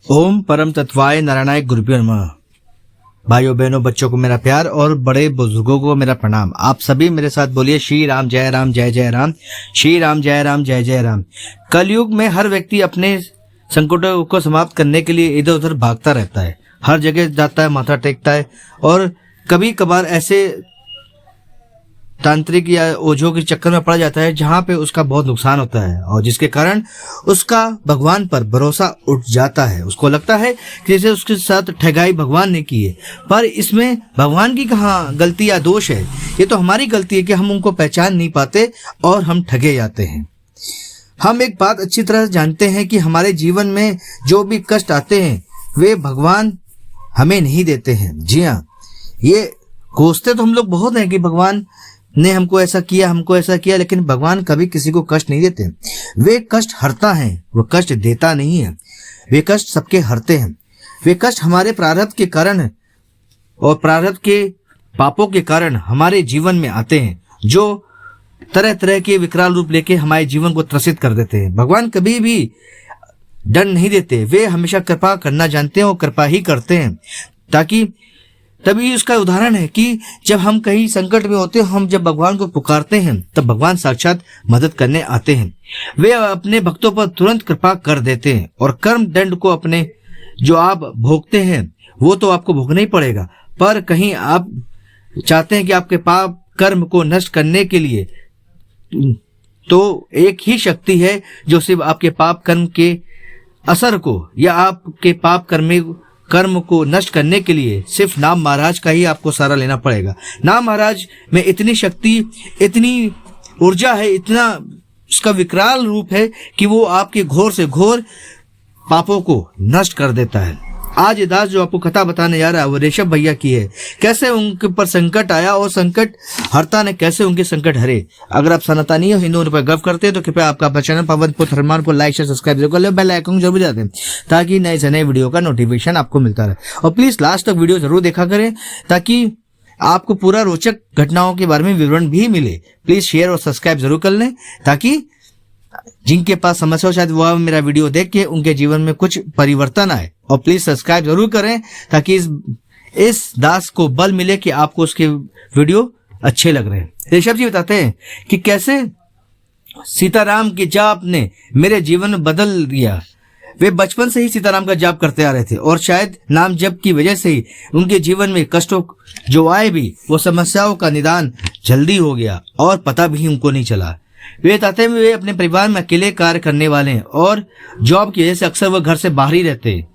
ओम परम तत्वाय नारायणाय गुरुभ्यो नमः। भाइयों बहनों, बच्चों को मेरा प्यार और बड़े बुजुर्गों को मेरा प्रणाम। आप सभी मेरे साथ बोलिए श्री राम जय राम जय जय राम, श्री राम जय राम जय जय राम। कलयुग में हर व्यक्ति अपने संकटों को समाप्त करने के लिए इधर उधर भागता रहता है, हर जगह जाता है, माथा टेकता है और कभी कभार ऐसे तांत्रिक या ओझों के चक्कर में पड़ जाता है जहां पे उसका बहुत नुकसान होता है और जिसके कारण उसका भगवान पर भरोसा उठ जाता है। उसको लगता है कि जैसे उसके साथ ठगाई भगवान ने की है, पर इसमें भगवान की कहाँ गलती या दोष है। ये तो हमारी गलती है कि हम उनको पहचान नहीं पाते और हम ठगे जाते हैं। हम एक बात अच्छी तरह जानते हैं कि हमारे जीवन में जो भी कष्ट आते हैं वे भगवान हमें नहीं देते हैं। जी हाँ, ये कोसते तो हम लोग बहुत हैं कि भगवान ने हमको ऐसा किया, लेकिन भगवान कभी किसी को कष्ट नहीं देते। वे कष्ट हरता है, वो कष्ट देता नहीं है। वे कष्ट सबके हरते हैं। वे कष्ट हमारे प्रारब्ध के कारण और प्रारब्ध के पापों के कारण हमारे जीवन में आते हैं, जो तरह तरह के विकराल रूप लेके हमारे जीवन को त्रसित कर देते हैं। भगवान कभी भी दंड नहीं देते, वे हमेशा कृपा करना जानते हैं और कृपा ही करते हैं। ताकि तभी उसका उदाहरण है कि जब हम कहीं संकट में होते हैं, हम जब भगवान को पुकारते हैं तब भगवान साक्षात मदद करने आते हैं। वे अपने भक्तों पर तुरंत कृपा कर देते हैं और कर्म दंड को अपने जो आप भोगते हैं वो तो आपको भोगना ही पड़ेगा, पर कहीं आप चाहते हैं कि आपके पाप कर्म को नष्ट करने के लिए तो एक ही शक्ति है जो सिर्फ आपके पाप कर्म के असर को या आपके पाप कर्म को नष्ट करने के लिए सिर्फ नाम महाराज का ही आपको सहारा लेना पड़ेगा। नाम महाराज में इतनी शक्ति, इतनी ऊर्जा है, इतना उसका विकराल रूप है कि वो आपके घोर से घोर पापों को नष्ट कर देता है। आज ये दास जो आपको कथा बताने जा रहा है वो ऋषभ भैया की है। कैसे उनके ऊपर संकट आया और संकट हरता ने कैसे उनके संकट हरे। अगर आप सनातनी हो, हिंदू पर गर्व करते हैं तो कृपया आपका चैनल पवन पुत्र हनुमान को लाइक शेयर सब्सक्राइब जरूर कर ले, बेल आइकन जरूर बजा दें ताकि नए से नए वीडियो का नोटिफिकेशन आपको मिलता रहे। और प्लीज लास्ट तक वीडियो जरूर देखा करें ताकि आपको पूरा रोचक घटनाओं के बारे में विवरण भी मिले। प्लीज शेयर और सब्सक्राइब जरूर कर लें ताकि जिनके पास समस्या हो शायद वह मेरा वीडियो देख के उनके जीवन में कुछ परिवर्तन आए। और प्लीज सब्सक्राइब जरूर करें ताकि इस दास को बल मिले कि आपको उसके वीडियो अच्छे लग रहे हैं। ऋषभ जी बताते हैं कि कैसे सीताराम के जाप ने मेरे जीवन में बदल दिया। वे बचपन से ही सीताराम का जाप करते आ रहे थे और शायद नाम जप की वजह से ही उनके जीवन में कष्टों जो आए भी वो समस्याओं का निदान जल्दी हो गया और पता भी उनको नहीं चला। वे बताते हैं वे अपने परिवार में अकेले कार्य करने वाले हैं और जॉब की वजह से अक्सर वो घर से बाहर ही रहते हैं।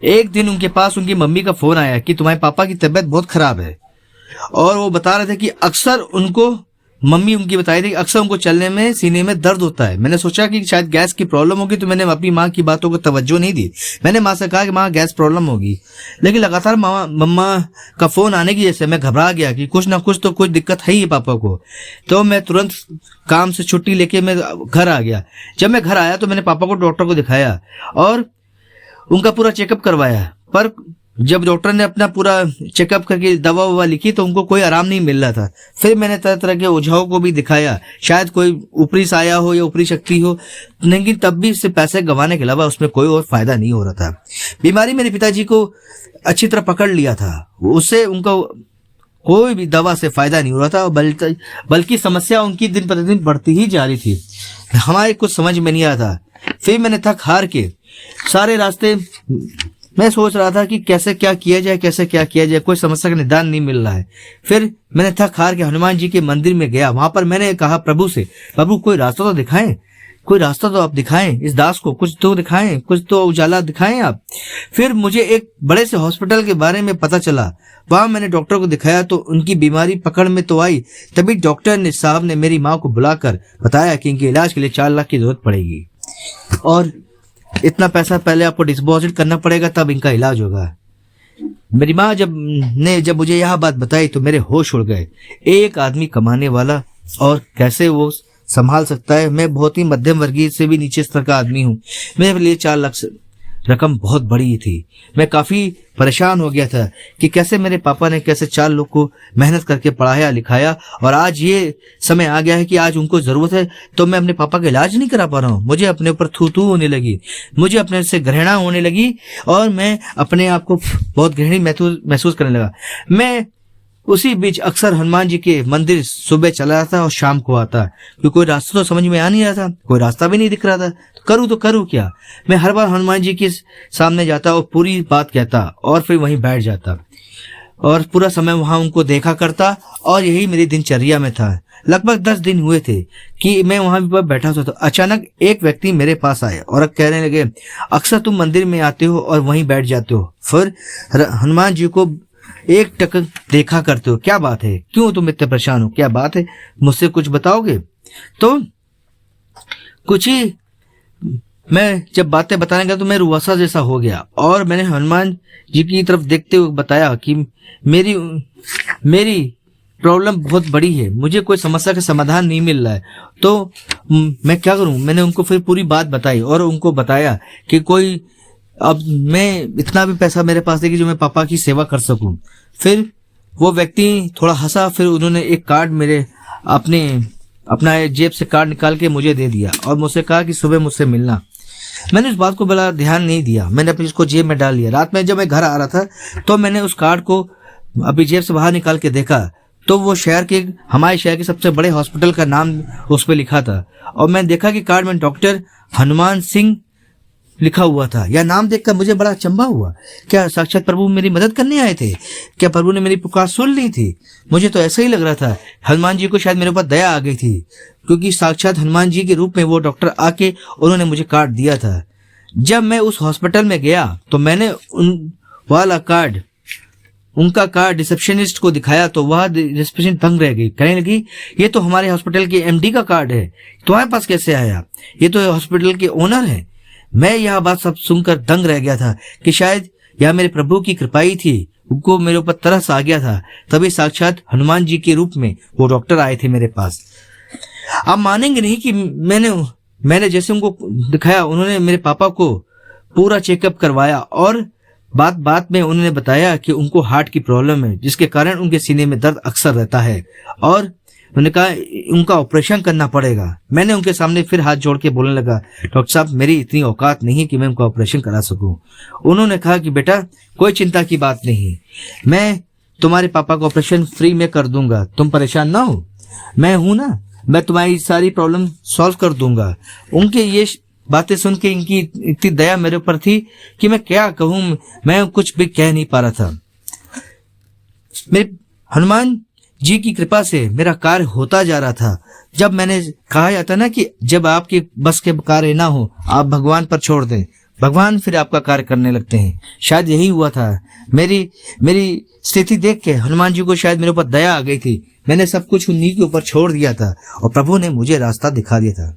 एक दिन उनके पास उनकी मम्मी का फोन आया कि तुम्हारे पापा की तबीयत बहुत खराब है और वो बता रहे थे कि अक्सर उनको मम्मी उनकी बताई थी कि अक्सर उनको चलने में सीने में दर्द होता है। मैंने सोचा कि शायद गैस की प्रॉब्लम होगी तो मैंने अपनी माँ की बातों को तवज्जो नहीं दी। मैंने माँ से कहा कि माँ गैस प्रॉब्लम होगी, लेकिन लगातार मम्मा का फोन आने की वजह से मैं घबरा गया कि कुछ ना कुछ तो कुछ दिक्कत है ही पापा को। तो मैं तुरंत काम से छुट्टी लेके मैं घर आ गया। जब मैं घर आया तो मैंने पापा को डॉक्टर को दिखाया और उनका पूरा चेकअप करवाया, पर जब डॉक्टर ने अपना पूरा चेकअप करके दवा ववा लिखी तो उनको कोई आराम नहीं मिल रहा था। फिर मैंने तरह तरह के ओझाओं को भी दिखाया, शायद कोई ऊपरी साया हो या ऊपरी शक्ति हो, लेकिन तब भी इससे पैसे गंवाने के अलावा उसमें कोई और फायदा नहीं हो रहा था। बीमारी मेरे पिताजी को अच्छी तरह पकड़ लिया था, उससे उनका कोई भी दवा से फायदा नहीं हो रहा था, बल्कि समस्या उनकी दिन प्रतिदिन बढ़ती ही जा रही थी। हमारे कुछ समझ में नहीं आया था। फिर मैंने थक हार के सारे रास्ते मैं सोच रहा था कि कैसे क्या किया जाए, कोई समस्या का निदान नहीं मिल रहा है। फिर मैंने थक हार के हनुमान जी के मंदिर में गया। वहां पर मैंने कहा प्रभु से, प्रभु कोई रास्ता तो दिखाएं, कोई रास्ता तो आप दिखाएं, इस दास को कुछ तो दिखाएं, कुछ तो उजाला दिखाएं आप। फिर मुझे एक बड़े से हॉस्पिटल के बारे में पता चला। वहां मैंने डॉक्टर को दिखाया तो उनकी बीमारी पकड़ में तो आई। तभी डॉक्टर साहब ने मेरी माँ को बुलाकर बताया कि इनके इलाज के लिए 4 लाख की जरूरत पड़ेगी और इतना पैसा पहले आपको डिपॉजिट करना पड़ेगा तब इनका इलाज होगा। मेरी माँ जब मुझे यह बात बताई तो मेरे होश उड़ गए। एक आदमी कमाने वाला और कैसे वो संभाल सकता है। मैं बहुत ही मध्यम वर्गीय से भी नीचे स्तर का आदमी हूँ। मेरे लिए 4 लाख रकम बहुत बड़ी थी। मैं काफी परेशान हो गया था कि कैसे मेरे पापा ने कैसे 4 लोग को मेहनत करके पढ़ाया लिखाया, और आज ये समय आ गया है कि आज उनको जरूरत है तो मैं अपने पापा का इलाज नहीं करा पा रहा हूँ। मुझे अपने ऊपर थू थू होने लगी, मुझे अपने से घृणा होने लगी और मैं अपने आप को बहुत घृणित महसूस करने लगा। मैं उसी बीच अक्सर हनुमान जी के मंदिर सुबह चला जाता और शाम को आता, क्योंकि कोई रास्ता तो समझ में आ नहीं रहा था, कोई रास्ता भी नहीं दिख रहा था, तो करूँ क्या। मैं हर बार हनुमान जी के सामने जाता और पूरी बात कहता और फिर वहीं बैठ जाता और पूरा समय वहां उनको देखा करता, और यही मेरी दिनचर्या में था। लगभग 10 दिन हुए थे कि मैं वहां पर बैठा था, तो अचानक एक व्यक्ति मेरे पास आए और कहने लगे, अक्सर तुम मंदिर में आते हो और वहीं बैठ जाते हो, फिर हनुमान जी को एक टक देखा करते हो, क्या बात है, क्यों तुम इतने परेशान हो, क्या बात है, मुझसे कुछ बताओगे। तो कुछ ही मैं जब बातें बताने गया तो मैं रुआसा जैसा हो गया और मैंने हनुमान जी की तरफ देखते हुए बताया कि मेरी प्रॉब्लम बहुत बड़ी है, मुझे कोई समस्या का समाधान नहीं मिल रहा है, तो मैं क्या करूं। मैंने उनको फिर पूरी बात बताई और उनको बताया कि कोई अब मैं इतना भी पैसा मेरे पास है कि जो मैं पापा की सेवा कर सकूं। फिर वो व्यक्ति थोड़ा हंसा, फिर उन्होंने एक कार्ड मेरे अपना जेब से कार्ड निकाल के मुझे दे दिया और मुझसे कहा कि सुबह मुझसे मिलना। मैंने उस बात को बड़ा ध्यान नहीं दिया, मैंने अपनी इसको जेब में डाल लिया। रात में जब मैं घर आ रहा था तो मैंने उस कार्ड को अभी जेब से बाहर निकाल के देखा तो वो हमारे शहर के सबसे बड़े हॉस्पिटल का नाम उस पर लिखा था, और मैं देखा कि कार्ड में डॉक्टर हनुमान सिंह लिखा हुआ था। यह नाम देखकर मुझे बड़ा अचंभा हुआ। क्या साक्षात प्रभु मेरी मदद करने आए थे? क्या प्रभु ने मेरी पुकार सुन ली थी? मुझे तो ऐसा ही लग रहा था। हनुमान जी को शायद मेरे ऊपर दया आ गई थी, क्योंकि साक्षात हनुमान जी के रूप में वो डॉक्टर आके उन्होंने मुझे कार्ड दिया था। जब मैं उस हॉस्पिटल में गया तो मैंने उनका कार्ड रिसेप्शनिस्ट को दिखाया तो वह रिसेप्शनिस्ट दंग रह गई, कहने लगी, ये तो हमारे हॉस्पिटल के एमडी का कार्ड है, तुम्हारे पास कैसे आया? ये तो हॉस्पिटल के ओनर है। मैं यह बात सब सुनकर दंग रह गया था कि शायद यह मेरे प्रभु की कृपा ही थी, उनको मेरे ऊपर तरस आ गया था, तभी साक्षात हनुमान जी के रूप में वो डॉक्टर आए थे मेरे पास। आप मानेंगे नहीं कि मैंने जैसे उनको दिखाया, उन्होंने मेरे पापा को पूरा चेकअप करवाया और बात में उन्होंने बताया कि उनको हार्ट की प्रॉब्लम है, जिसके कारण उनके सीने में दर्द अक्सर रहता है और उन्होंने कहा उनका ऑपरेशन करना पड़ेगा। मैंने उनके सामने फिर हाथ जोड़ के बोलने लगा, डॉक्टर साहब मेरी इतनी औकात नहीं है कि मैं उनका ऑपरेशन करा सकूं। उन्होंने कहा कि बेटा कोई चिंता की बात नहीं, मैं तुम्हारे पापा का ऑपरेशन फ्री में कर दूंगा, तुम परेशान ना हो, मैं हूं ना, मैं तुम्हारी सारी प्रॉब्लम सॉल्व कर दूंगा। उनके ये बातें सुन के इनकी इतनी दया मेरे ऊपर थी कि मैं क्या कहूं, मैं कुछ भी कह नहीं पा रहा था। मेरे हनुमान जी की कृपा से मेरा कार्य होता जा रहा था। जब मैंने कहा जाता ना कि जब आपके बस के कार्य ना हो आप भगवान पर छोड़ दें, भगवान फिर आपका कार्य करने लगते हैं। शायद यही हुआ था। मेरी स्थिति देख के हनुमान जी को शायद मेरे ऊपर दया आ गई थी। मैंने सब कुछ उन्हीं के ऊपर छोड़ दिया था और प्रभु ने मुझे रास्ता दिखा दिया था।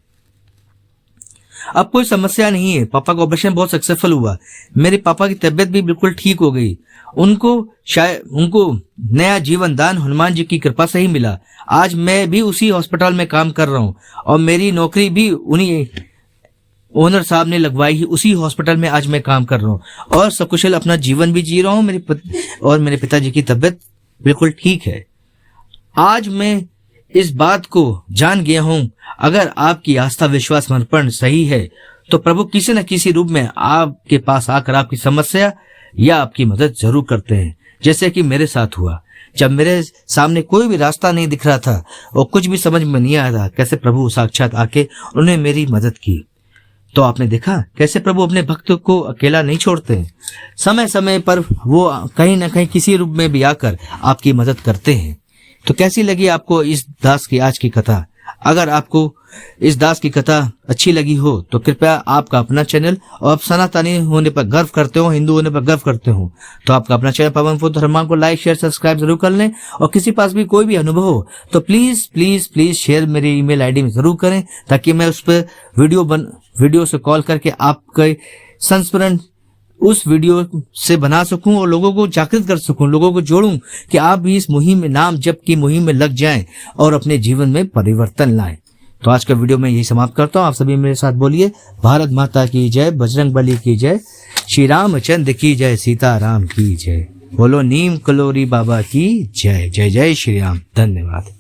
अब कोई समस्या नहीं है। पापा का ऑपरेशन बहुत सक्सेसफुल हुआ। मेरे पापा की तबीयत भी बिल्कुल ठीक हो गई। उनको नया जीवन दान हनुमान जी की कृपा से ही मिला। आज मैं भी उसी हॉस्पिटल में काम कर रहा हूँ और मेरी नौकरी भी उन्हीं ओनर साहब ने लगवाई ही। उसी हॉस्पिटल में आज मैं काम कर रहा हूँ और सकुशल अपना जीवन भी जी रहा हूँ। मेरे पिताजी की तबीयत बिल्कुल ठीक है। आज मैं इस बात को जान गया हूँ, अगर आपकी आस्था विश्वास समर्पण सही है तो प्रभु किसी न किसी रूप में आपके पास आकर आपकी समस्या या आपकी मदद जरूर करते हैं, जैसे कि मेरे साथ हुआ। जब मेरे सामने कोई भी रास्ता नहीं दिख रहा था और कुछ भी समझ में नहीं आया था, कैसे प्रभु साक्षात आके उन्होंने मेरी मदद की। तो आपने देखा कैसे प्रभु अपने भक्त को अकेला नहीं छोड़ते। समय समय पर वो कहीं ना कहीं किसी रूप में भी आकर आपकी मदद करते हैं। तो कैसी लगी आपको इस दास की आज की कथा? अगर आपको इस दास की कथा अच्छी लगी हो तो कृपया आपका अपना चैनल, और आप सनातनी होने पर गर्व करते हो, हिंदू होने पर गर्व करते हो, तो आपका अपना चैनल पवन फूड धर्मा को लाइक शेयर सब्सक्राइब जरूर कर लें। और किसी पास भी कोई भी अनुभव हो तो प्लीज प्लीज प्लीज शेयर मेरे ईमेल आईडी में जरूर करें, ताकि मैं उस पर वीडियो से कॉल करके आपके संस्मरण उस वीडियो से बना सकूं और लोगों को जागृत कर सकूं, लोगों को जोड़ूं कि आप भी इस मुहिम में, नाम जप की मुहिम में लग जाएं और अपने जीवन में परिवर्तन लाएं। तो आज का वीडियो मैं यही समाप्त करता हूं। आप सभी मेरे साथ बोलिए, भारत माता की जय, बजरंग बली की जय, श्री रामचंद्र की जय, सीताराम की जय। बोलो नीम कलोरी बाबा की जय। जय जय श्री राम। धन्यवाद।